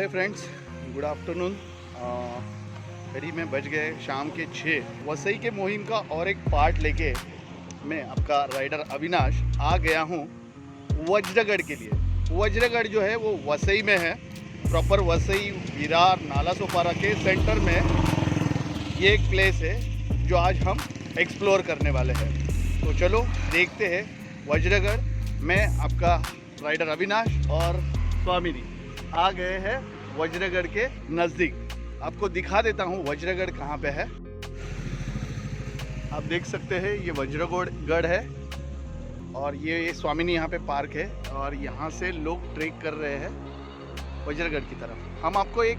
है friends, good afternoon. करीब में बज गए शाम के 6। वसई के मुहिम का और एक पार्ट लेके मैं आपका राइडर अविनाश आ गया हूँ वज्रगढ़ के लिए। वज्रगढ़ जो है वो वसई में है, प्रॉपर वसई विरार नाला सोपारा के सेंटर में ये एक प्लेस है जो आज हम एक्सप्लोर करने वाले हैं। तो चलो देखते हैं वज्रगढ़। मैं आपका राइडर अविनाश और स्वामिनी आ गए हैं वज्रगढ़ के नज़दीक। आपको दिखा देता हूँ वज्रगढ़ कहाँ पे है। आप देख सकते हैं ये वज्रगढ़ है और ये स्वामिनी यहाँ पे पार्क है और यहाँ से लोग ट्रेक कर रहे हैं वज्रगढ़ की तरफ। हम आपको एक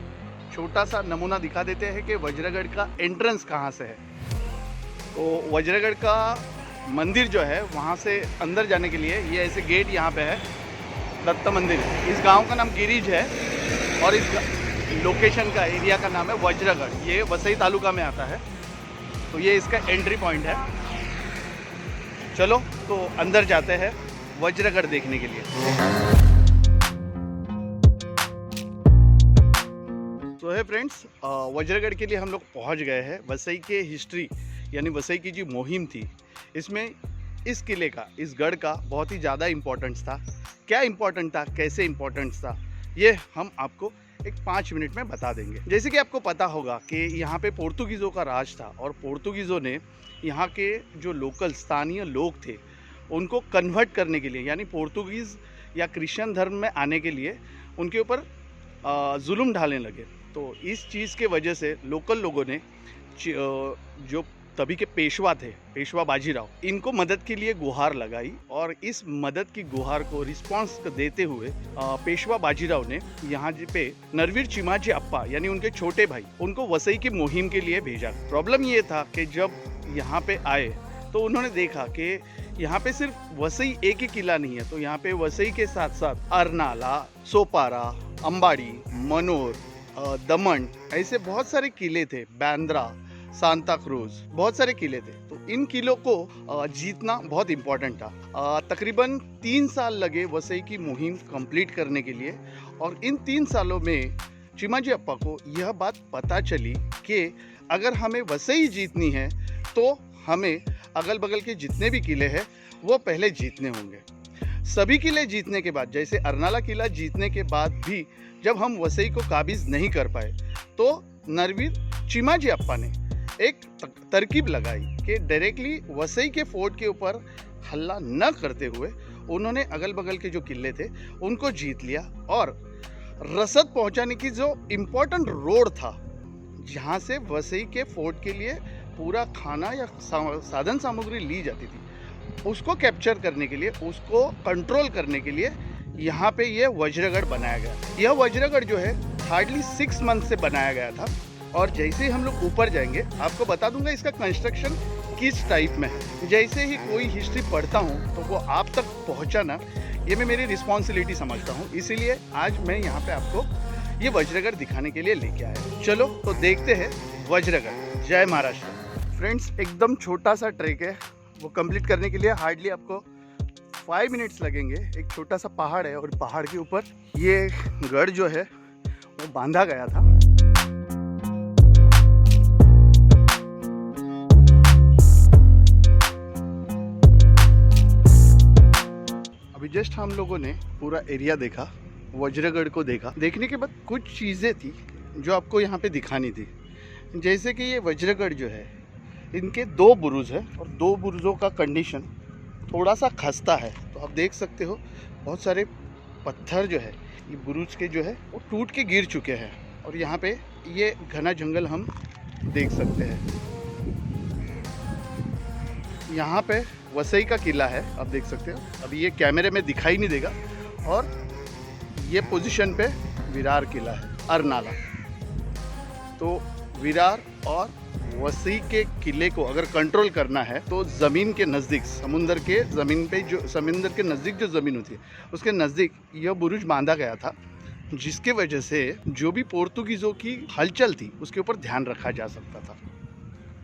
छोटा सा नमूना दिखा देते हैं कि वज्रगढ़ का एंट्रेंस कहाँ से है। तो वज्रगढ़ का मंदिर जो है वहाँ से अंदर जाने के लिए ये ऐसे गेट यहाँ पे है, दत्त मंदिर। इस गांव का नाम गिरिज है और इस लोकेशन का एरिया का नाम है वज्रगढ़। ये वसई तालुका में आता है। तो ये इसका एंट्री पॉइंट है। चलो तो अंदर जाते हैं वज्रगढ़ देखने के लिए। तो है फ्रेंड्स, वज्रगढ़ के लिए हम लोग पहुंच गए हैं। वसई के हिस्ट्री यानी वसई की जो मुहिम थी, इसमें इस किले का, इस गढ़ का बहुत ही ज़्यादा इम्पोर्टेंस था। क्या इम्पोर्टेंट था, कैसे इम्पोर्टेंस था, ये हम आपको एक 5 मिनट में बता देंगे। जैसे कि आपको पता होगा कि यहाँ पे पोर्तुगीज़ों का राज था और पोर्तुगीज़ों ने यहाँ के जो लोकल स्थानीय लोग थे उनको कन्वर्ट करने के लिए, यानी पोर्तुगीज़ या क्रिश्चियन धर्म में आने के लिए उनके ऊपर जुल्म ढालने लगे। तो इस चीज़ के वजह से लोकल लोगों ने जो तभी के पेशवा थे, पेशवा बाजीराव, इनको मदद के लिए गुहार लगाई और इस मदद की गुहार को रिस्पांस देते हुए पेशवा बाजीराव ने यहाँ पे नरवीर चिमाजी अप्पा यानी उनके छोटे भाई, उनको वसई की मुहिम के लिए भेजा। प्रॉब्लम ये था कि जब यहाँ पे आए तो उन्होंने देखा कि यहाँ पे सिर्फ वसई एक ही किला नहीं है। तो यहाँ पे वसई के साथ साथ अरनाला, सोपारा, अंबाड़ी, मनोर, दमन, ऐसे बहुत सारे किले थे, बांद्रा, सांता क्रूज, बहुत सारे किले थे। तो इन किलों को जीतना बहुत इम्पोर्टेंट था। तकरीबन 3 साल लगे वसई की मुहिम कंप्लीट करने के लिए और इन 3 सालों में चिमाजी अप्पा को यह बात पता चली कि अगर हमें वसई जीतनी है तो हमें अगल बगल के जितने भी किले हैं वो पहले जीतने होंगे। सभी किले जीतने के बाद, जैसे अरनाला किला जीतने के बाद भी जब हम वसई को काबिज नहीं कर पाए तो नरवीर चिमाजी अप्पा ने एक तरकीब लगाई कि डायरेक्टली वसई के फोर्ट के ऊपर हल्ला न करते हुए उन्होंने अगल बगल के जो किले थे उनको जीत लिया और रसद पहुंचाने की जो इम्पोर्टेंट रोड था, जहां से वसई के फोर्ट के लिए पूरा खाना या साधन सामग्री ली जाती थी, उसको कैप्चर करने के लिए, उसको कंट्रोल करने के लिए यहाँ पे ये वज्रगढ़ बनाया गया। यह वज्रगढ़ जो है हार्डली 6 मंथ से बनाया गया था और जैसे ही हम लोग ऊपर जाएंगे आपको बता दूंगा इसका कंस्ट्रक्शन किस टाइप में है। जैसे ही कोई हिस्ट्री पढ़ता हूँ तो वो आप तक पहुँचाना ये मैं मेरी रिस्पॉन्सिबिलिटी समझता हूँ, इसीलिए आज मैं यहाँ पे आपको ये वज्रगढ़ दिखाने के लिए लेके आया। चलो तो देखते हैं वज्रगढ़। जय महाराष्ट्र। फ्रेंड्स, एकदम छोटा सा ट्रैक है, वो कंप्लीट करने के लिए हार्डली आपको 5 मिनट्स लगेंगे। एक छोटा सा पहाड़ है और पहाड़ के ऊपर ये गढ़ जो है वो बांधा गया था। अभी जस्ट हम लोगों ने पूरा एरिया देखा, वज्रगढ़ को देखा। देखने के बाद कुछ चीज़ें थी जो आपको यहाँ पे दिखानी थी। जैसे कि ये वज्रगढ़ जो है, इनके 2 बुरुज है और 2 बुरुजों का कंडीशन थोड़ा सा खस्ता है। तो आप देख सकते हो बहुत सारे पत्थर जो है ये बुरुज के जो है वो टूट के गिर चुके हैं और यहाँ पे ये घना जंगल हम देख सकते हैं। यहाँ पे वसई का किला है, आप देख सकते हो। अभी ये कैमरे में दिखाई नहीं देगा। और ये पोजीशन पे विरार किला है, अरनाला। तो विरार और वसई के किले को अगर कंट्रोल करना है तो ज़मीन के नज़दीक, समुंदर के ज़मीन पे जो समुंदर के नज़दीक जो ज़मीन होती है उसके नज़दीक यह बुरुज बांधा गया था, जिसके वजह से जो भी पोर्तुगीज़ों की हलचल थी उसके ऊपर ध्यान रखा जा सकता था।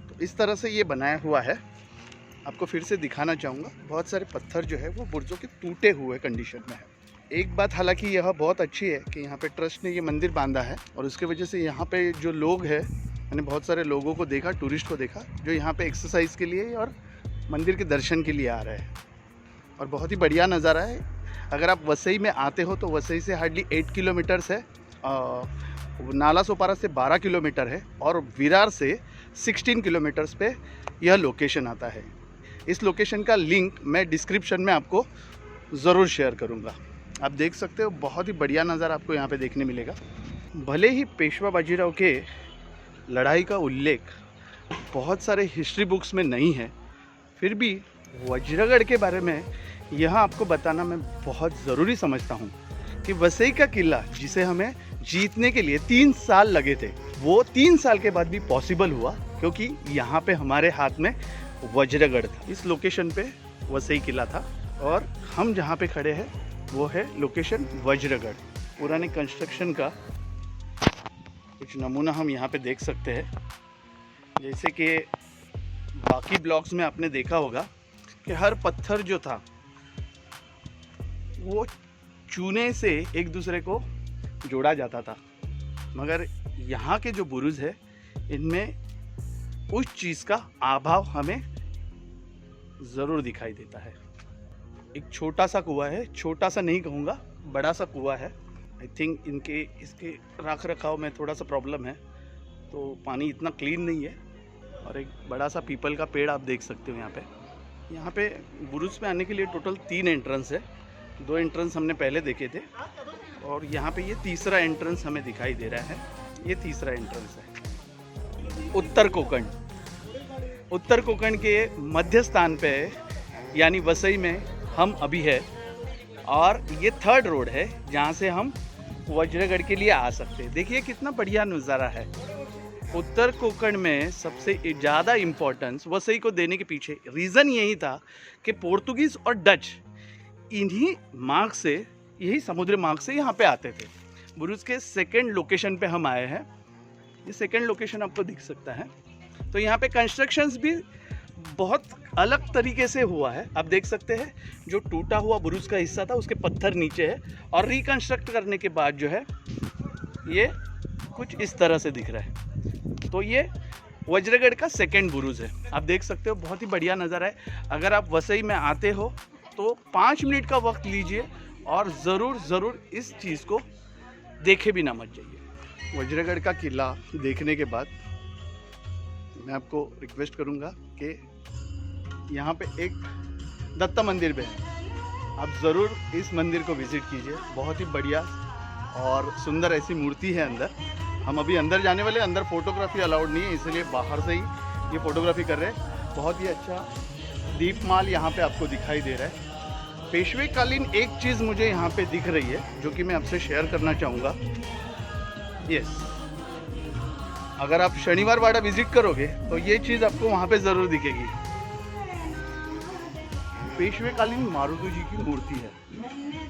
तो इस तरह से ये बनाया हुआ है। आपको फिर से दिखाना चाहूँगा, बहुत सारे पत्थर जो है वो बुर्जों के टूटे हुए कंडीशन में है। एक बात हालांकि यह बहुत अच्छी है कि यहाँ पे ट्रस्ट ने ये मंदिर बांधा है और उसके वजह से यहाँ पे जो लोग हैं, मैंने बहुत सारे लोगों को देखा, टूरिस्ट को देखा जो यहाँ पे एक्सरसाइज के लिए और मंदिर के दर्शन के लिए आ रहे हैं। और बहुत ही बढ़िया नज़ारा है। अगर आप वसई में आते हो तो वसई से हार्डली 8 किलोमीटर्स है, नाला सोपारा से 12 किलोमीटर है और विरार से 16 किलोमीटर्स पे यह लोकेशन आता है। इस लोकेशन का लिंक मैं डिस्क्रिप्शन में आपको ज़रूर शेयर करूँगा। आप देख सकते हो बहुत ही बढ़िया नज़ारा आपको यहाँ पे देखने मिलेगा। भले ही पेशवा बाजीराव के लड़ाई का उल्लेख बहुत सारे हिस्ट्री बुक्स में नहीं है, फिर भी वज्रगढ़ के बारे में यहाँ आपको बताना मैं बहुत ज़रूरी समझता हूँ कि वसई का किला जिसे हमें जीतने के लिए 3 साल लगे थे, वो 3 साल के बाद भी पॉसिबल हुआ क्योंकि यहाँ पे हमारे हाथ में वज्रगढ़ था। इस लोकेशन पे वसई किला था और हम जहाँ पे खड़े हैं वो है लोकेशन वज्रगढ़। पुराने कंस्ट्रक्शन का कुछ नमूना हम यहाँ पे देख सकते हैं। जैसे कि बाकी ब्लॉक्स में आपने देखा होगा कि हर पत्थर जो था वो चूने से एक दूसरे को जोड़ा जाता था, मगर यहाँ के जो बुरुज है इनमें उस चीज़ का अभाव हमें ज़रूर दिखाई देता है। एक छोटा सा कुआं है, छोटा सा नहीं कहूँगा, बड़ा सा कुआं है। आई थिंक इसके रख रखाव में थोड़ा सा प्रॉब्लम है, तो पानी इतना क्लीन नहीं है। और एक बड़ा सा पीपल का पेड़ आप देख सकते हो यहाँ पे बुरुज में आने के लिए टोटल 3 एंट्रेंस है। 2 एंट्रेंस हमने पहले देखे थे और यहाँ पे ये तीसरा एंट्रेंस हमें दिखाई दे रहा है। ये तीसरा एंट्रेंस है। उत्तर कोंकण के मध्य स्थान पे यानी वसई में हम अभी है और ये 3rd रोड है जहाँ से हम वज्रगढ़ के लिए आ सकते हैं। देखिए कितना बढ़िया नज़ारा है। उत्तर कोंकण में सबसे ज़्यादा इम्पोर्टेंस वसई को देने के पीछे रीज़न यही था कि पोर्तुगीज़ और डच इन्हीं मार्ग से, यही समुद्र मार्ग से यहाँ पे आते थे। बुरुज के 2nd लोकेशन पे हम आए हैं। ये 2nd लोकेशन आपको दिख सकता है। तो यहाँ पे कंस्ट्रक्शंस भी बहुत अलग तरीके से हुआ है। आप देख सकते हैं जो टूटा हुआ बुरुज का हिस्सा था उसके पत्थर नीचे है और रिकंस्ट्रक्ट करने के बाद जो है ये कुछ इस तरह से दिख रहा है। तो ये वज्रगढ़ का 2nd बुरुज है। आप देख सकते हो बहुत ही बढ़िया नज़ारा है। अगर आप वसई में आते हो तो 5 मिनट का वक्त लीजिए और ज़रूर इस चीज़ को देखे भी ना मत जाइए। वज्रगढ़ का किला देखने के बाद मैं आपको रिक्वेस्ट करूंगा कि यहाँ पे एक दत्ता मंदिर भी है, आप ज़रूर इस मंदिर को विज़िट कीजिए। बहुत ही बढ़िया और सुंदर ऐसी मूर्ति है अंदर। हम अभी अंदर जाने वाले, अंदर फोटोग्राफी अलाउड नहीं है, इसलिए बाहर से ही ये फोटोग्राफी कर रहे हैं। बहुत ही अच्छा दीपमाल यहाँ पे आपको दिखाई दे रहा है। पेशवे कालीन एक चीज़ मुझे यहाँ पे दिख रही है जो कि मैं आपसे शेयर करना चाहूँगा। यस, अगर आप शनिवार वाड़ा विजिट करोगे तो ये चीज़ आपको वहाँ पे ज़रूर दिखेगी। पेशवेकालीन मारुति जी की मूर्ति है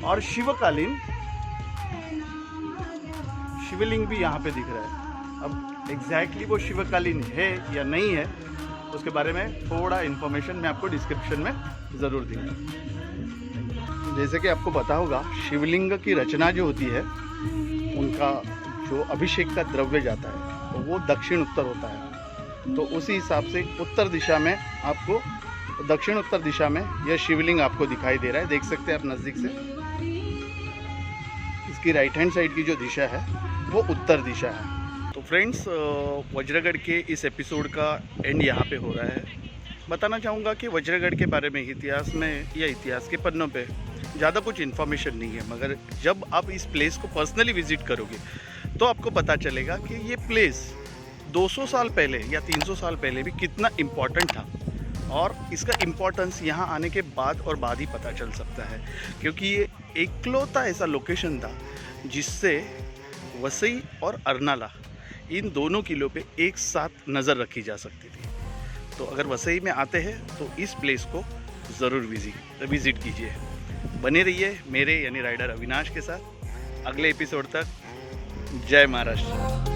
और शिवकालीन शिवलिंग भी यहाँ पे दिख रहा है। अब एग्जैक्टली वो शिवकालीन है या नहीं है उसके बारे में थोड़ा इन्फॉर्मेशन मैं आपको डिस्क्रिप्शन में ज़रूर दूँगा। जैसे कि आपको पता होगा शिवलिंग की रचना जो होती है, उनका जो अभिषेक का द्रव्य जाता है तो वो दक्षिण उत्तर होता है। तो उसी हिसाब से उत्तर दिशा में आपको, दक्षिण उत्तर दिशा में यह शिवलिंग आपको दिखाई दे रहा है। देख सकते हैं आप नज़दीक से। इसकी राइट हैंड साइड की जो दिशा है वो उत्तर दिशा है। तो फ्रेंड्स, वज्रगढ़ के इस एपिसोड का एंड यहाँ पे हो रहा है। बताना चाहूँगा कि वज्रगढ़ के बारे में इतिहास में या इतिहास के पन्नों पे ज़्यादा कुछ इन्फॉर्मेशन नहीं है, मगर जब आप इस प्लेस को पर्सनली विज़िट करोगे तो आपको पता चलेगा कि ये प्लेस 200 साल पहले या 300 साल पहले भी कितना इम्पॉर्टेंट था। और इसका इम्पोर्टेंस यहाँ आने के बाद ही पता चल सकता है, क्योंकि ये इकलौता ऐसा लोकेशन था जिससे वसई और अरनाला इन दोनों किलों पे एक साथ नज़र रखी जा सकती थी। तो अगर वसई में आते हैं तो इस प्लेस को ज़रूर विज़िट कीजिए। बने रहिए मेरे यानी राइडर अविनाश के साथ अगले एपिसोड तक। जय महाराष्ट्र।